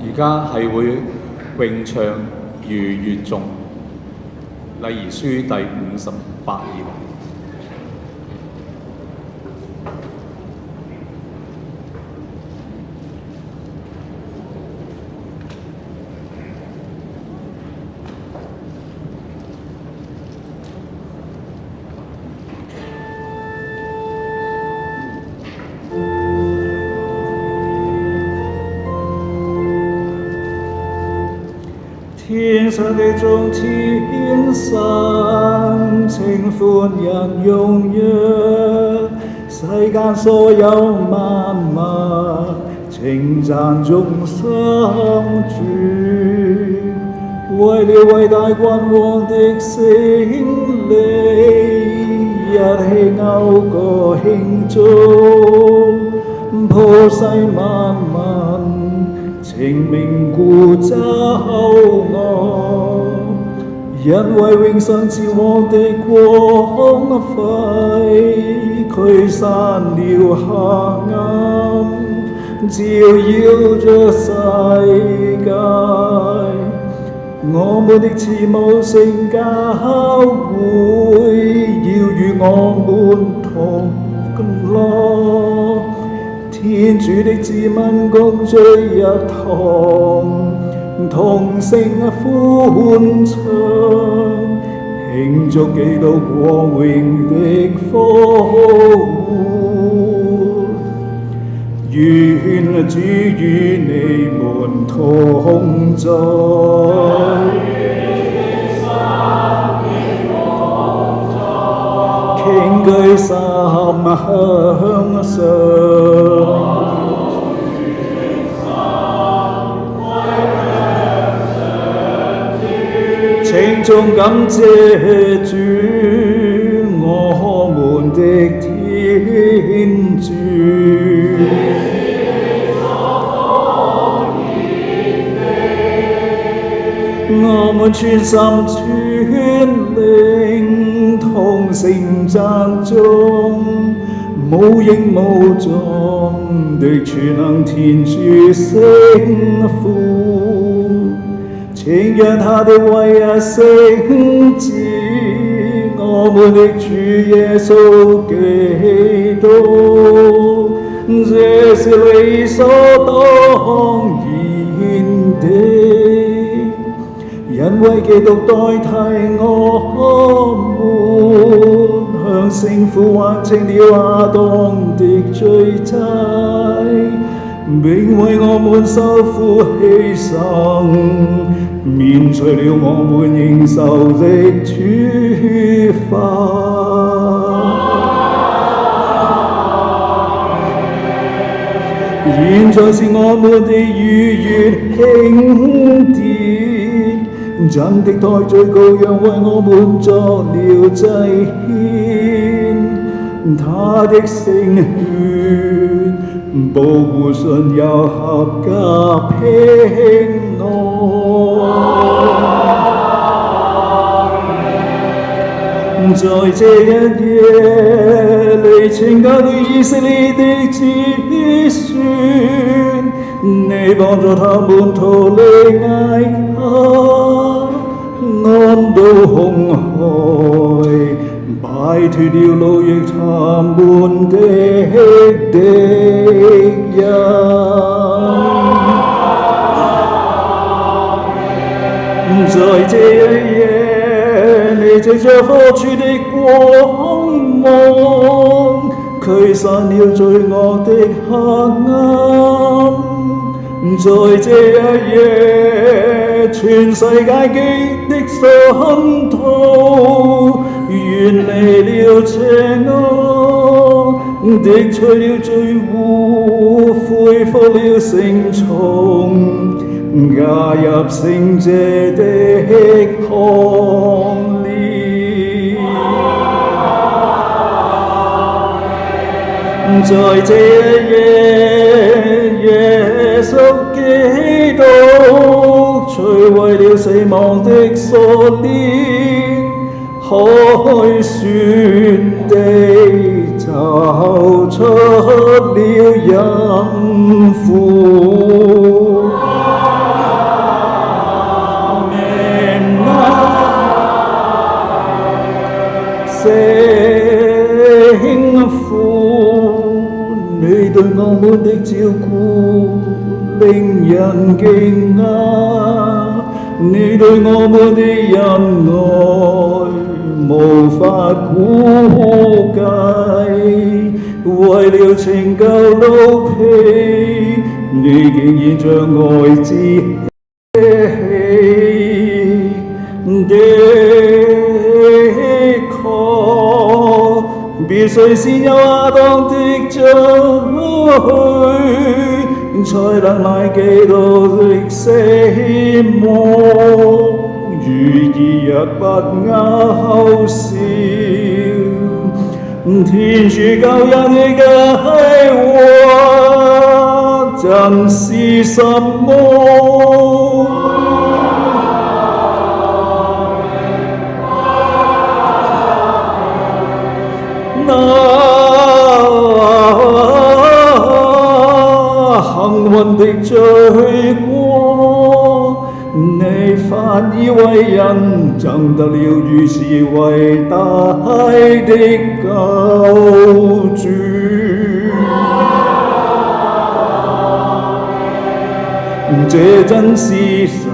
而家係會詠唱如粵頌，禮儀書第58頁。天上的眾天神稱歡人踴躍，世間所有萬物稱讚眾生主。為了偉大君王的勝利，一起謳歌慶祝，普世萬民稱名鼓奏樂，因為永生之王的光輝驅散了黑暗，照耀着世界。我們的慈母聖教會要與我們同樂，天主的子民共聚一堂，同聲歡唱，慶祝基督光榮的復活。願主與你們同在，傾舉心向上，稱頌感謝主，我們的天主。我們全心全靈同聲讚頌，無影無蹤的全能天主聖父，請讓他的唯一聖子，我們的主耶穌基督，這是理所當然的。因為基督代替我們，向聖父還清了亞當的罪債，並為我們受苦犧牲，免除了我們應受的處罰。現在是我們的逾越慶典，真的代罪羔羊為我們作了祭獻，他的聖血保護信友合家平安。在這一夜，你拯救了以色列的子孫，你幫助他們逃離埃及，安渡紅海，擺脫了奴役他們的敵人。在這一夜，你藉着火柱的光芒，驅散了罪惡的黑暗。在這一夜，全世界的信徒遠離了邪惡，剔除了罪污，恢復了聖寵，加入聖者的行列。在這一夜，耶穌基督摧毀了死亡的鎖鏈，凱旋地走出了陰府。照顧，令人驚訝。你對我們的恩愛無法估計，為了拯救奴婢，你竟然將愛子捨棄。的確，必須先有亞當的罪，才能買基督的死亡。如兒若不咬笑，天主救人的計劃真是什麼？幸運的罪過，你反以為人爭得了如此偉大的救主。這真是神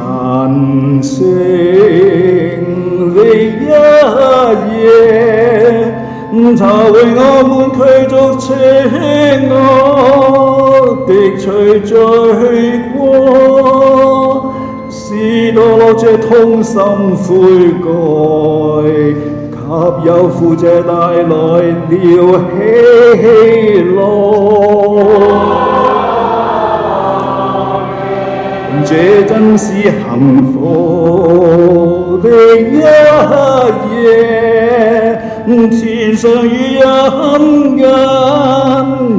聖的一夜，他為我們驅逐邪惡的罪罪過，使墮落者痛心悔改，給有苦者帶來了喜樂。這真是幸福的一夜，天上與人間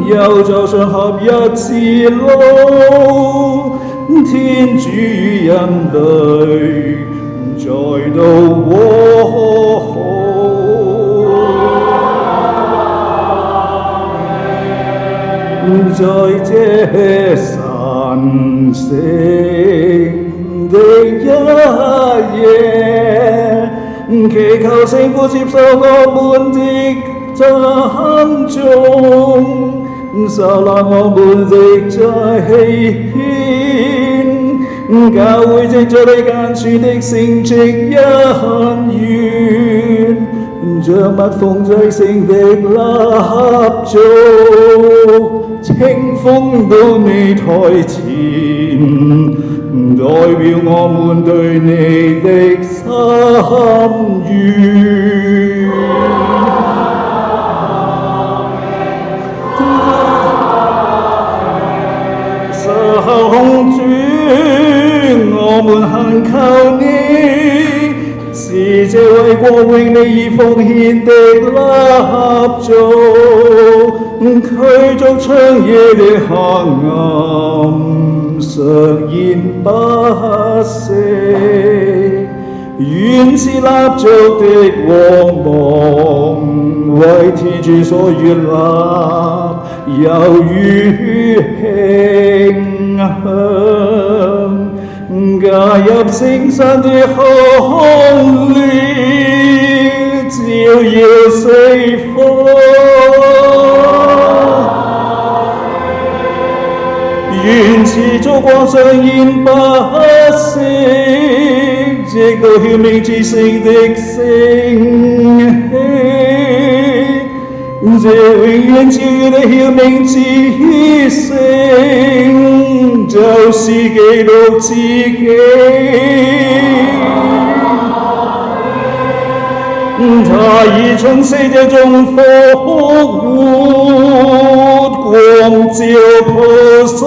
又走上合一之路，天主與人類再度和好。在這神聖的一夜，祈求聖父接受我們的讚頌，收納我們的祭獻，教會藉著你揀選的聖職恩願，將密封祭聖的蠟燭呈奉到你台前，代表我們對你的心願。上主，我們懇求你，使這為光榮你而奉獻的蠟燭，驅逐長夜的黑暗，常燃不息。願此蠟燭的光芒，為天主所悅納，有如馨香，加入聖神的紅烈，照耀四方。願持續光上燃不息，直到曉明之星的升起。這永遠照耀的曉明之星，就是基督自己。他已從死者中復活，光照普世。